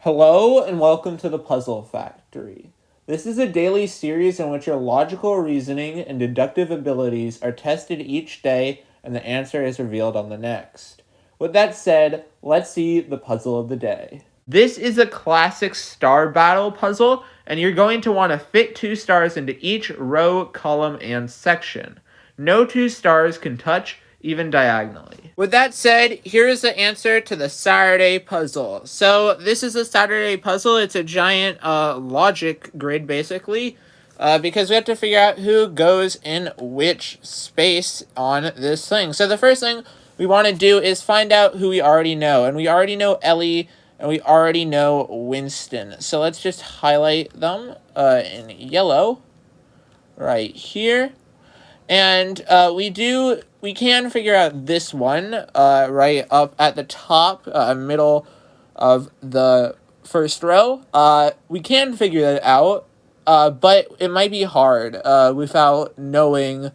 Hello and welcome to the Puzzle Factory. This is a daily series in which your logical reasoning and deductive abilities are tested each day and the answer is revealed on the next. With that said, let's see the puzzle of the day. This is a classic star battle puzzle, and you're going to want to fit 2 stars into each row, column, and section. No 2 stars can touch, even diagonally. With that said, here is the answer to the Saturday puzzle. So this is a Saturday puzzle. It's a giant logic grid, basically, because we have to figure out who goes in which space on this thing. So the first thing we want to do is find out who we already know. And we already know Ellie, and we already know Winston. So let's just highlight them in yellow right here. And we can figure out this one right up at the top, middle of the first row. We can figure that out, but it might be hard without knowing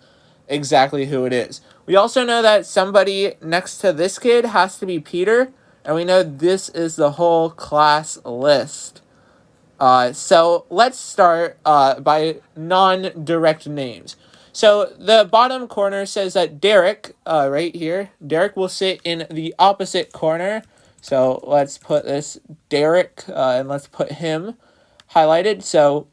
exactly who it is. We also know that somebody next to this kid has to be Peter, and we know this is the whole class list. So let's start by non-direct names. So the bottom corner says that Derek, right here, Derek will sit in the opposite corner. So let's put this Derek, and let's put him highlighted. So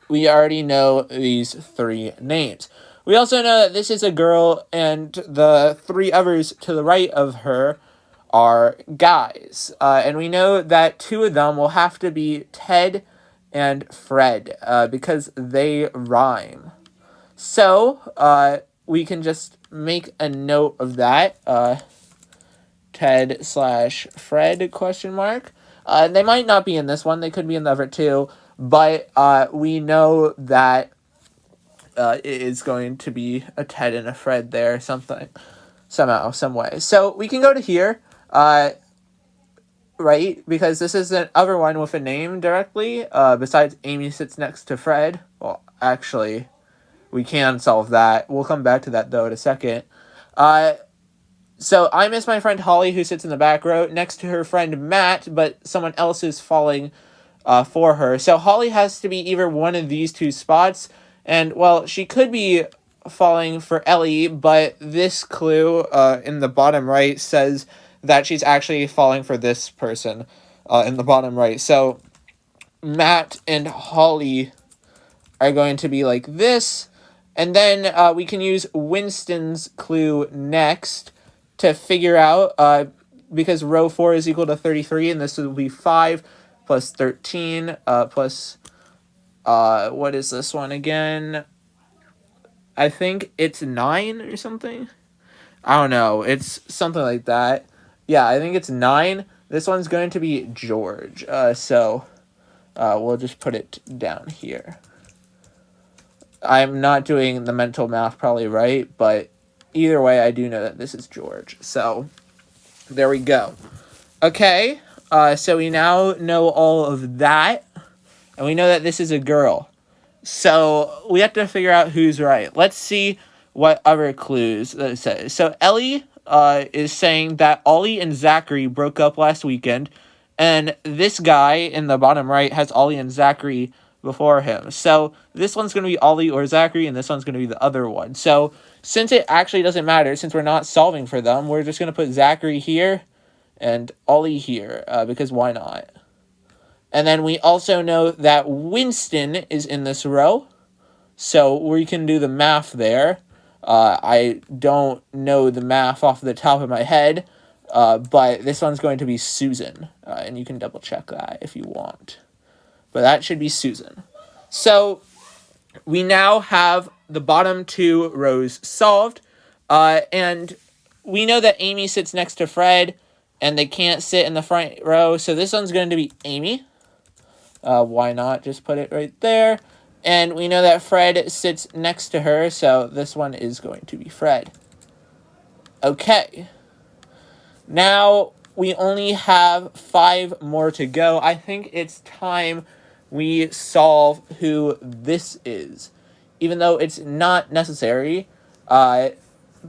we already know these 3 names. We also know that this is a girl, and the 3 others to the right of her are guys. And we know that 2 of them will have to be Ted and Fred, because they rhyme. So, we can just make a note of that. Ted/Fred question mark. They might not be in this one. They could be in the other 2. But we know that it is going to be a Ted and a Fred there, somehow, some way. So we can go to here, right? Because this is an other one with a name directly, besides Amy sits next to Fred. Well, actually, we can solve that. We'll come back to that, though, in a second. So I miss my friend Holly, who sits in the back row next to her friend Matt, but someone else is falling for her. So Holly has to be either one of these 2 spots, and, well, she could be falling for Ellie, but this clue in the bottom right says that she's actually falling for this person in the bottom right. So Matt and Holly are going to be like this, and then we can use Winston's clue next to figure out, because row 4 is equal to 33, and this will be 5 plus 13 plus, what is this one again? I think it's 9 or something. I don't know. It's something like that. Yeah, I think it's 9. This one's going to be George. So we'll just put it down here. I'm not doing the mental math probably right, but either way, I do know that this is George. So there we go. Okay, so we now know all of that, and we know that this is a girl. So we have to figure out who's right. Let's see what other clues it says. So Ellie is saying that Ollie and Zachary broke up last weekend, and this guy in the bottom right has Ollie and Zachary before him. So this one's going to be Ollie or Zachary, and this one's going to be the other one. So since it actually doesn't matter, since we're not solving for them, we're just going to put Zachary here and Ollie here, because why not? And then we also know that Winston is in this row, so we can do the math there. I don't know the math off the top of my head, but this one's going to be Susan, and you can double check that if you want. But that should be Susan. So we now have the bottom 2 rows solved, and we know that Amy sits next to Fred, and they can't sit in the front row, so this one's going to be Amy. Why not just put it right there? And we know that Fred sits next to her, so this one is going to be Fred. Okay. Now we only have 5 more to go. I think it's time we solve who this is, even though it's not necessary,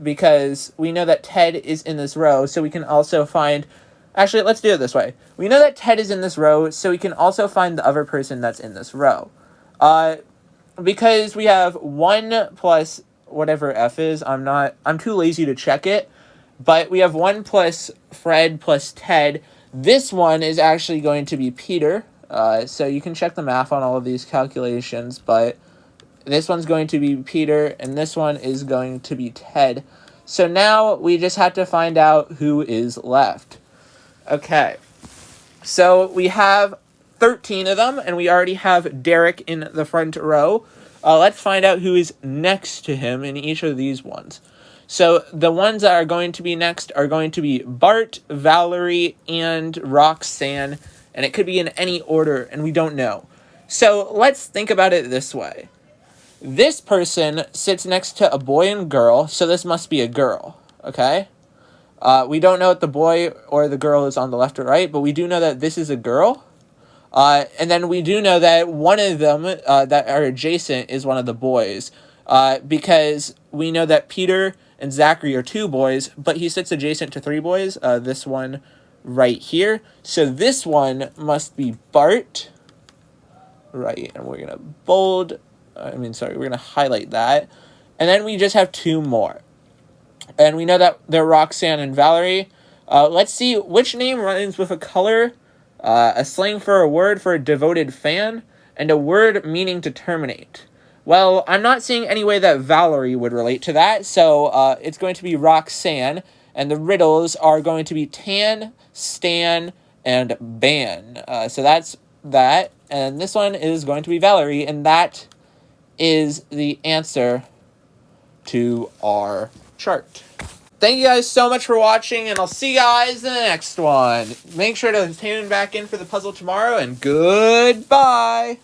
because we know that Ted is in this row, so we can also find Actually, let's do it this way. We know that Ted is in this row, so we can also find the other person that's in this row. Because we have 1 plus whatever F is, I'm too lazy to check it, but we have 1 plus Fred plus Ted. This one is actually going to be Peter, so you can check the math on all of these calculations, but this one's going to be Peter, and this one is going to be Ted. So now we just have to find out who is left. Okay, so we have 13 of them, and we already have Derek in the front row. Let's find out who is next to him in each of these ones. So the ones that are going to be next are going to be Bart, Valerie, and Roxanne, and it could be in any order, and we don't know. So let's think about it this way. This person sits next to a boy and girl, so this must be a girl, okay? We don't know if the boy or the girl is on the left or right, but we do know that this is a girl. And then we do know that one of them that are adjacent is one of the boys, because we know that Peter and Zachary are 2 boys, but he sits adjacent to 3 boys, this one right here. So this one must be Bart, right, and we're going to highlight that. And then we just have 2 more. And we know that they're Roxanne and Valerie. Let's see which name rhymes with a color, a slang for a word for a devoted fan, and a word meaning to terminate. Well, I'm not seeing any way that Valerie would relate to that, so it's going to be Roxanne, and the riddles are going to be tan, stan, and ban. So that's that, and this one is going to be Valerie, and that is the answer to our chart. Thank you guys so much for watching, and I'll see you guys in the next one. Make sure to tune back in for the puzzle tomorrow, and goodbye!